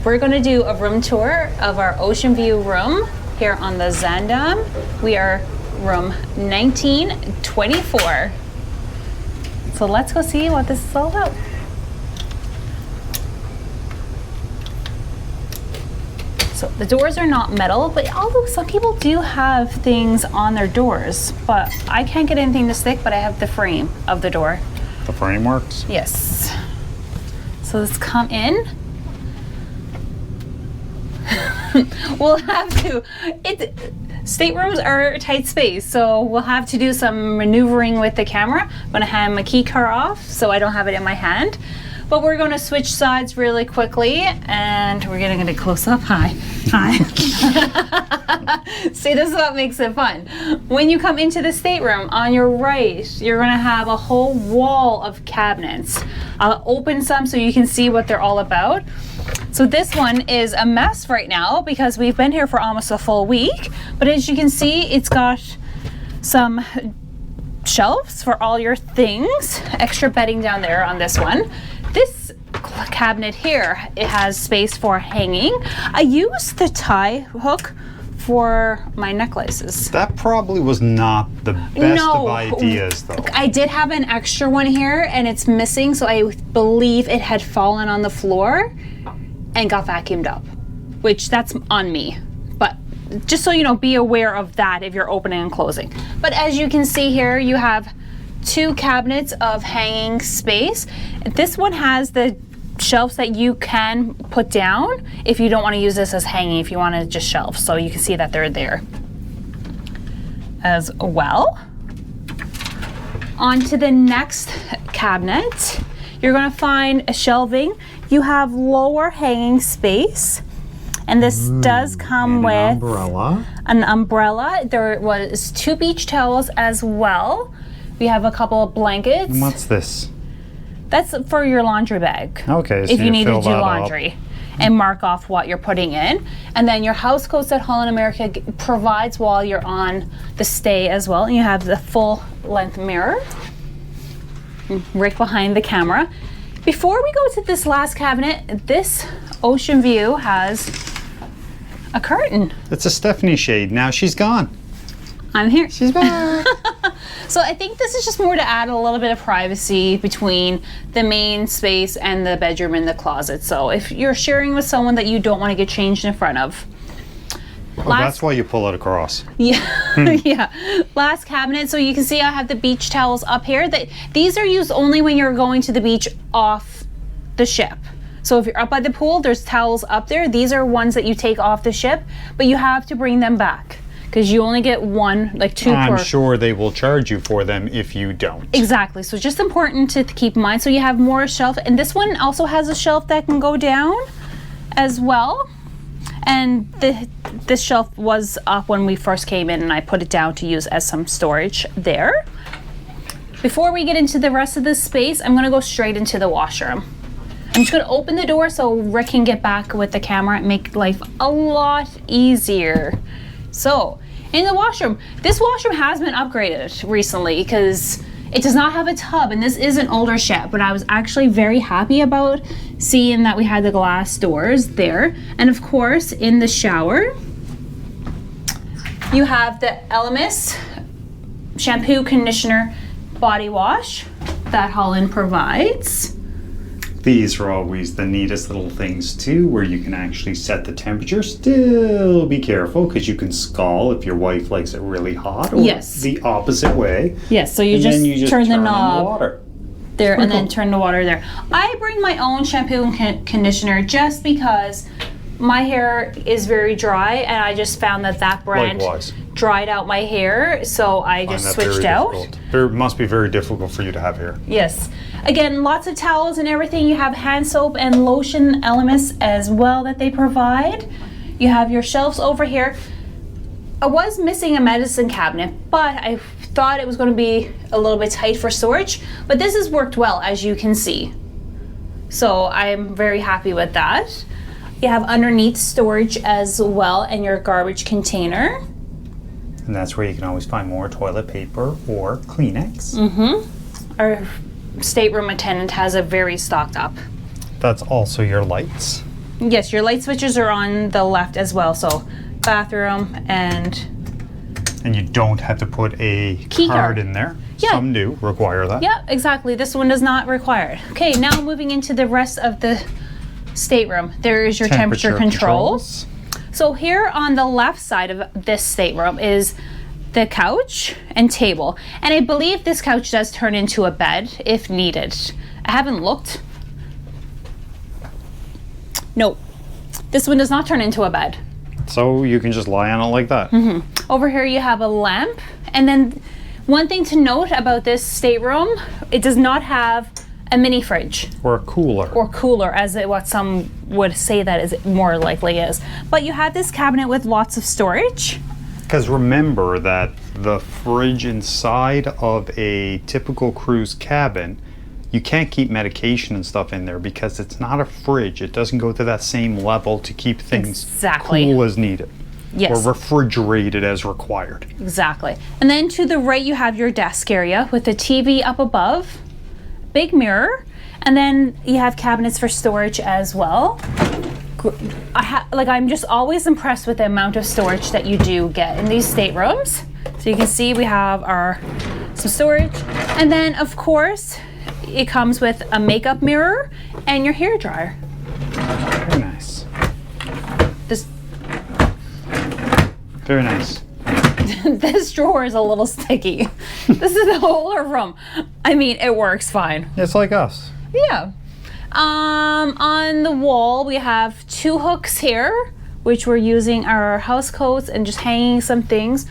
we're going to do a room tour of our ocean view room here on the Zaandam. We are room 1924. So let's go see what this is all about. So the doors are not metal, but although some people do have things on their doors, but I can't get anything to stick, but I have the frame of the door. The frame works? Yes. So let's come in. We'll have to, staterooms are a tight space, so we'll have to do some maneuvering with the camera. I'm gonna have my key car off so I don't have it in my hand. But we're gonna switch sides really quickly and we're gonna get a close up. Hi. See, this is what makes it fun. When you come into the stateroom, on your right, you're gonna have a whole wall of cabinets. I'll open some so you can see what they're all about. So this one is a mess right now because we've been here for almost a full week. But as you can see, it's got some shelves for all your things, extra bedding down there on this one. This cabinet here, it has space for hanging. I use the tie hook for my necklaces. That probably was not the best of ideas, though. I did have an extra one here and it's missing, so I believe it had fallen on the floor and got vacuumed up, which that's on me. But just so you know, be aware of that if you're opening and closing. But as you can see here, you have 2 cabinets of hanging space. This one has the shelves that you can put down if you don't want to use this as hanging, if you want to just shelves. So you can see that they're there as well. On to the next cabinet. You're going to find a shelving. You have lower hanging space. And this does come with an umbrella. There was 2 beach towels as well. We have a couple of blankets. And what's this? That's for your laundry bag. Okay, so if you need to fill do that laundry and mark off what you're putting in. And then your house coats that Holland America provides while you're on the stay as well. And you have the full length mirror right behind the camera. Before we go to this last cabinet, this ocean view has a curtain. It's a Stephanie shade. Now she's gone. I'm here. She's back. So I think this is just more to add a little bit of privacy between the main space and the bedroom and the closet. So if you're sharing with someone that you don't want to get changed in front of. That's why you pull it across. Yeah, yeah. Last cabinet. So you can see I have the beach towels up here. These are used only when you're going to the beach off the ship. So if you're up by the pool, there's towels up there. These are ones that you take off the ship, but you have to bring them back because you only get 1, like 2 per. I'm sure they will charge you for them if you don't. Exactly. So just important to keep in mind. So you have more shelf, and this one also has a shelf that can go down as well. And this shelf was up when we first came in, and I put it down to use as some storage there. Before we get into the rest of this space, I'm going to go straight into the washroom. I'm just going to open the door so Rick can get back with the camera and make life a lot easier. So, in the washroom, this washroom has been upgraded recently because it does not have a tub, and this is an older ship, but I was actually very happy about seeing that we had the glass doors there. And of course, in the shower, you have the Elemis shampoo, conditioner, body wash that Holland provides. These are always the neatest little things too, where you can actually set the temperature. Still be careful because you can scald if your wife likes it really hot, or the opposite way. Yes, so you just turn the knob water there and then turn the water there. I bring my own shampoo and conditioner just because my hair is very dry, and I just found that brand dried out my hair, so I just switched out. It must be very difficult for you to have hair. Yes. Again, lots of towels and everything. You have hand soap and lotion elements as well that they provide. You have your shelves over here. I was missing a medicine cabinet, but I thought it was going to be a little bit tight for storage, but this has worked well, as you can see. So I'm very happy with that. You have underneath storage as well, and your garbage container. And that's where you can always find more toilet paper or Kleenex. Our stateroom attendant has a very stocked up. That's also your lights. Yes, your light switches are on the left as well. So bathroom and you don't have to put a key card in there. Yeah. Some do require that. Yeah, exactly. This one does not require it. Okay, now moving into the rest of the stateroom. There is your temperature controls. So here on the left side of this stateroom is the couch and table. And I believe this couch does turn into a bed if needed. I haven't looked. No, this one does not turn into a bed. So you can just lie on it like that. Over here you have a lamp. And then one thing to note about this stateroom, it does not have a mini fridge. Or a cooler. Or cooler, as what some would say that is more likely is. But you have this cabinet with lots of storage. Because remember that the fridge inside of a typical cruise cabin, you can't keep medication and stuff in there because it's not a fridge. It doesn't go to that same level to keep things cool as needed. Yes. Or refrigerated as required. Exactly. And then to the right you have your desk area with a TV up above, big mirror, and then you have cabinets for storage as well. I'm just always impressed with the amount of storage that you do get in these staterooms. So you can see we have some storage, and then of course it comes with a makeup mirror and your hair dryer. Very nice. This. Very nice. This drawer is a little sticky. This is the whole room. I mean, it works fine. It's like us. Yeah. On the wall, we have 2 hooks here, which we're using our house coats and just hanging some things.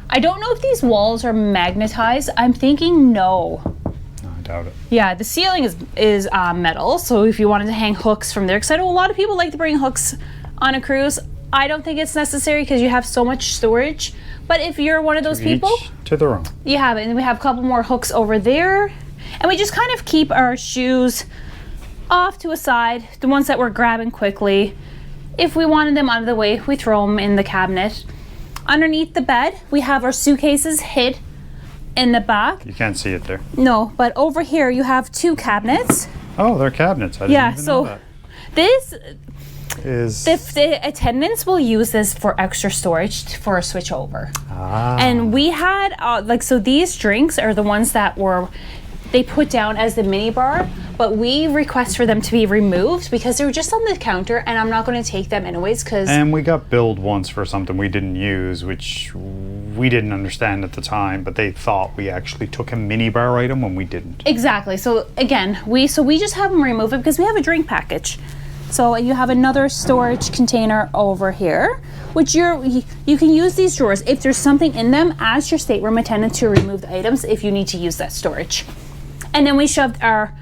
I don't know if these walls are magnetized. I'm thinking no. I doubt it. Yeah, the ceiling is metal, so if you wanted to hang hooks from there, because I know a lot of people like to bring hooks on a cruise. I don't think it's necessary because you have so much storage. But if you're one of those people, to their own. You have it, and we have a couple more hooks over there, and we just kind of keep our shoes off to a side, the ones that we're grabbing quickly. If we wanted them out of the way, we throw them in the cabinet. Underneath the bed, we have our suitcases hid in the back. You can't see it there. No, but over here you have 2 cabinets. Oh, they're cabinets. I didn't even know that. This is the attendants will use this for extra storage for a switch over. And we had so these drinks are the ones that they put down as the mini bar, but we request for them to be removed because they were just on the counter, and I'm not going to take them anyways because. And we got billed once for something we didn't use, which we didn't understand at the time, but they thought we actually took a mini bar item when we didn't. Exactly. So again, we just have them remove it because we have a drink package. So you have another storage container over here, which you can use these drawers if there's something in them. Ask your stateroom attendant to remove the items if you need to use that storage. And then we shoved our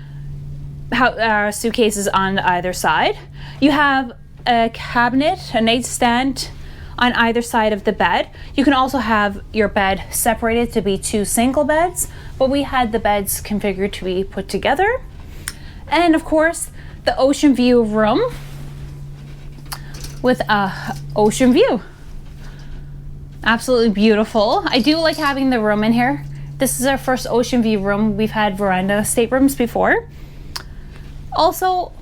suitcases on either side. You have a cabinet, a nightstand on either side of the bed. You can also have your bed separated to be 2 single beds, but we had the beds configured to be put together. And of course, the ocean view room with a ocean view. Absolutely beautiful. I do like having the room in here. This is our first ocean view room. We've had veranda staterooms before. Also,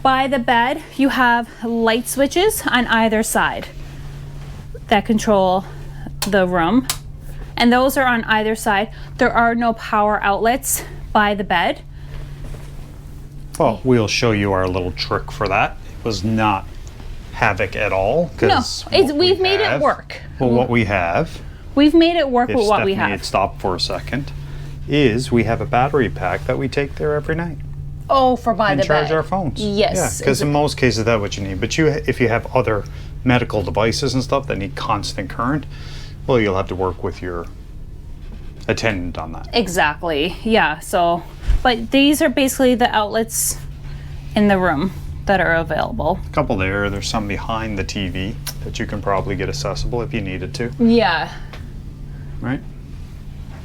by the bed, you have light switches on either side that control the room. And those are on either side. There are no power outlets by the bed. Well, we'll show you our little trick for that. It was not havoc at all. No, we've made it work. Well, what we have, we've made it work with what we have. If Stephanie had stopped for a second, is we have a battery pack that we take there every night. Oh, for by the bed. And charge our phones. Yes. Yeah, because in most cases that's what you need. But if you have other medical devices and stuff that need constant current, well, you'll have to work with your attendant on that. Exactly. Yeah. So, but these are basically the outlets in the room that are available. A couple there. There's some behind the TV that you can probably get accessible if you needed to. Yeah. Right?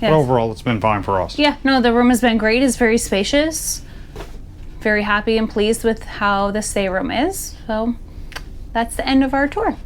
Yes. But overall, it's been fine for us. Yeah. No, the room has been great. It's very spacious. Very happy and pleased with how the stateroom is. So that's the end of our tour.